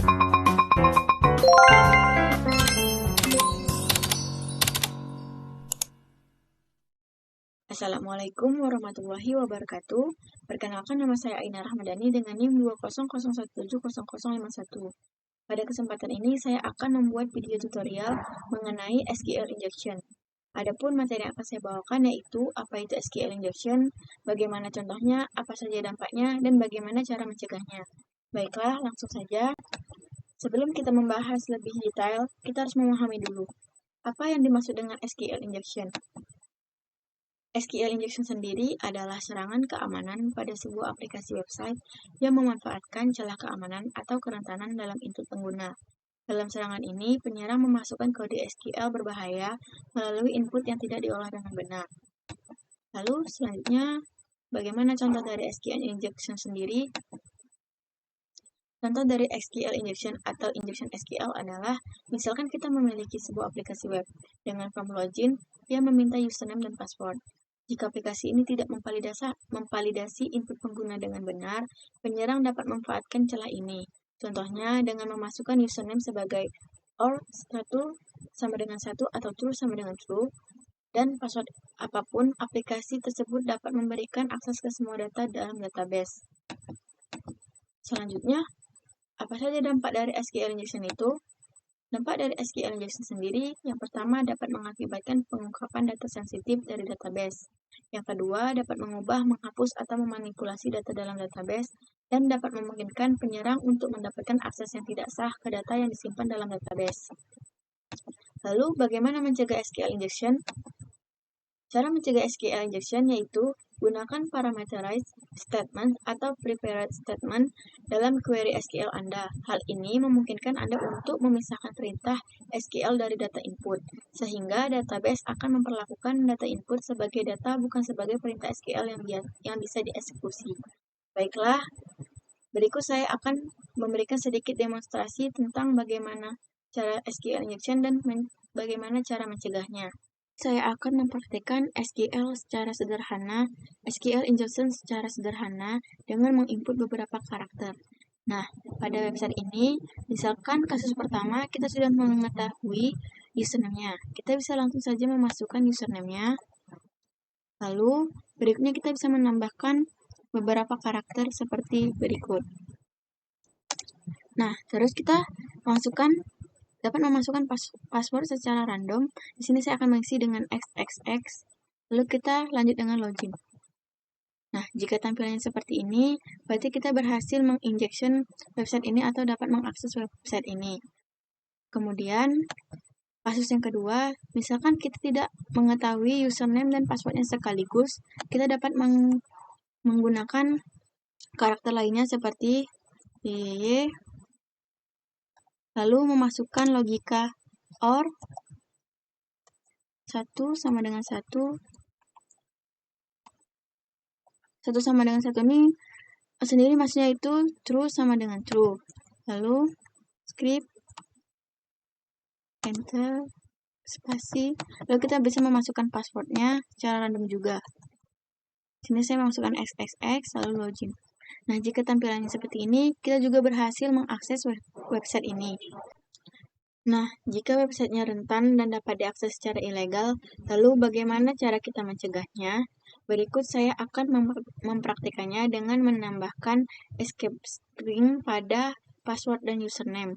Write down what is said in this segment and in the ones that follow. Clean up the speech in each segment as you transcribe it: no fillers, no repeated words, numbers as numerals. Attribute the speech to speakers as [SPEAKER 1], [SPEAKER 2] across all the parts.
[SPEAKER 1] Assalamualaikum warahmatullahi wabarakatuh. Perkenalkan, nama saya Aina Rahmadani dengan NIM 200170051. Pada kesempatan ini saya akan membuat video tutorial mengenai SQL injection. Adapun materi yang akan saya bawakan yaitu apa itu SQL injection, bagaimana contohnya, apa saja dampaknya, dan bagaimana cara mencegahnya. Baiklah, langsung saja. Sebelum kita membahas lebih detail, kita harus memahami dulu apa yang dimaksud dengan SQL injection. SQL injection sendiri adalah serangan keamanan pada sebuah aplikasi website yang memanfaatkan celah keamanan atau kerentanan dalam input pengguna. Dalam serangan ini, penyerang memasukkan kode SQL berbahaya melalui input yang tidak diolah dengan benar. Lalu selanjutnya, bagaimana contoh dari SQL injection sendiri? Contoh dari SQL injection atau injection SQL adalah, misalkan kita memiliki sebuah aplikasi web dengan form login yang meminta username dan password. Jika aplikasi ini tidak memvalidasi input pengguna dengan benar, penyerang dapat memanfaatkan celah ini. Contohnya dengan memasukkan username sebagai or 1 sama dengan 1 atau true sama dengan true, dan password apapun, aplikasi tersebut dapat memberikan akses ke semua data dalam database. Selanjutnya, apa saja dampak dari SQL injection itu? Dampak dari SQL injection sendiri, yang pertama dapat mengakibatkan pengungkapan data sensitif dari database. Yang kedua, dapat mengubah, menghapus, atau memanipulasi data dalam database, dan dapat memungkinkan penyerang untuk mendapatkan akses yang tidak sah ke data yang disimpan dalam database. Lalu, bagaimana mencegah SQL injection? Cara mencegah SQL injection yaitu gunakan parameterized statement atau prepared statement dalam query SQL Anda. Hal ini memungkinkan Anda untuk memisahkan perintah SQL dari data input, sehingga database akan memperlakukan data input sebagai data bukan sebagai perintah SQL yang bisa dieksekusi. Baiklah, berikut saya akan memberikan sedikit demonstrasi tentang bagaimana cara SQL injection dan bagaimana cara mencegahnya. Saya akan mempraktikkan SQL injection secara sederhana dengan menginput beberapa karakter. Nah, pada website ini, misalkan kasus pertama kita sudah mengetahui username-nya. Kita bisa langsung saja memasukkan username-nya. Lalu, berikutnya kita bisa menambahkan beberapa karakter seperti berikut. Nah, terus kita dapat memasukkan password secara random. Di sini saya akan mengisi dengan XXX. Lalu kita lanjut dengan login. Nah, jika tampilannya seperti ini, berarti kita berhasil menginjection website ini atau dapat mengakses website ini. Kemudian, kasus yang kedua, misalkan kita tidak mengetahui username dan passwordnya sekaligus, kita dapat menggunakan karakter lainnya seperti YYY, lalu memasukkan logika OR 1 sama dengan 1. 1 sama dengan 1 ini sendiri maksudnya itu true sama dengan true. Lalu script, enter, spasi. Lalu kita bisa memasukkan passwordnya secara random juga. Sini saya memasukkan XXX, lalu login. Nah, jika tampilannya seperti ini, kita juga berhasil mengakses website ini. Nah, jika websitenya rentan dan dapat diakses secara ilegal, lalu bagaimana cara kita mencegahnya? Berikut saya akan mempraktikannya dengan menambahkan escape string pada password dan username.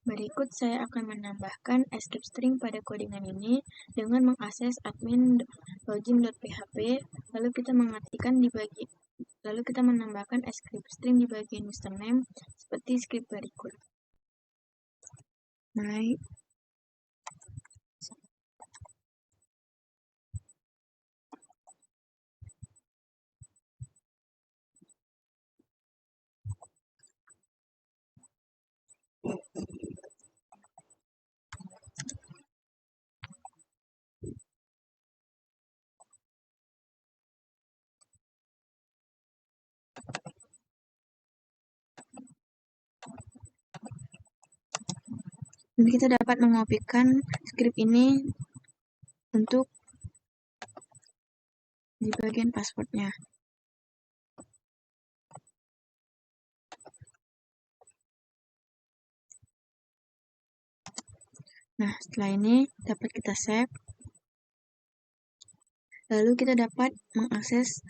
[SPEAKER 1] Berikut saya akan menambahkan escape string pada codingan ini dengan mengakses admin login.php, lalu kita menambahkan escape string di bagian username seperti script berikut. Naik. Jadi kita dapat mengopikan script ini untuk di bagian passwordnya. Nah, setelah ini dapat kita save. Lalu kita dapat mengakses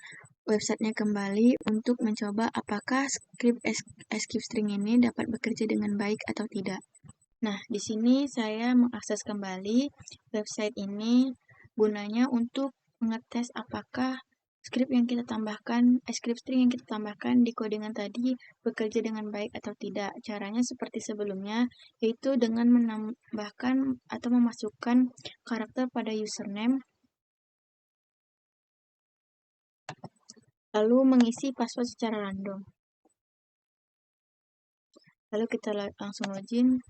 [SPEAKER 1] websitenya kembali untuk mencoba apakah script escape string ini dapat bekerja dengan baik atau tidak. Nah, di sini saya mengakses kembali website ini gunanya untuk mengetes apakah script string yang kita tambahkan di codingan tadi bekerja dengan baik atau tidak. Caranya seperti sebelumnya, yaitu dengan menambahkan atau memasukkan karakter pada username, lalu mengisi password secara random. Lalu kita langsung login.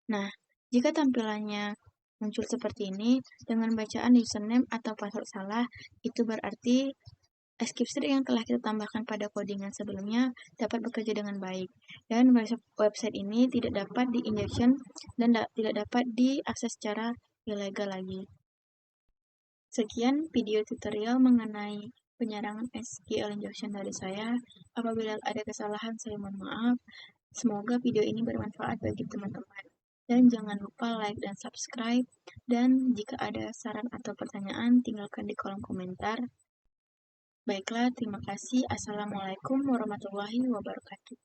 [SPEAKER 1] Nah, jika tampilannya muncul seperti ini, dengan bacaan username atau password salah, itu berarti escape string yang telah kita tambahkan pada codingan sebelumnya dapat bekerja dengan baik. Dan website ini tidak dapat di-injection dan tidak dapat diakses secara ilegal lagi. Sekian video tutorial mengenai penyerangan SQL injection dari saya. Apabila ada kesalahan, saya mohon maaf. Semoga video ini bermanfaat bagi teman-teman. Dan jangan lupa like dan subscribe. Dan jika ada saran atau pertanyaan, tinggalkan di kolom komentar. Baiklah, terima kasih. Assalamualaikum warahmatullahi wabarakatuh.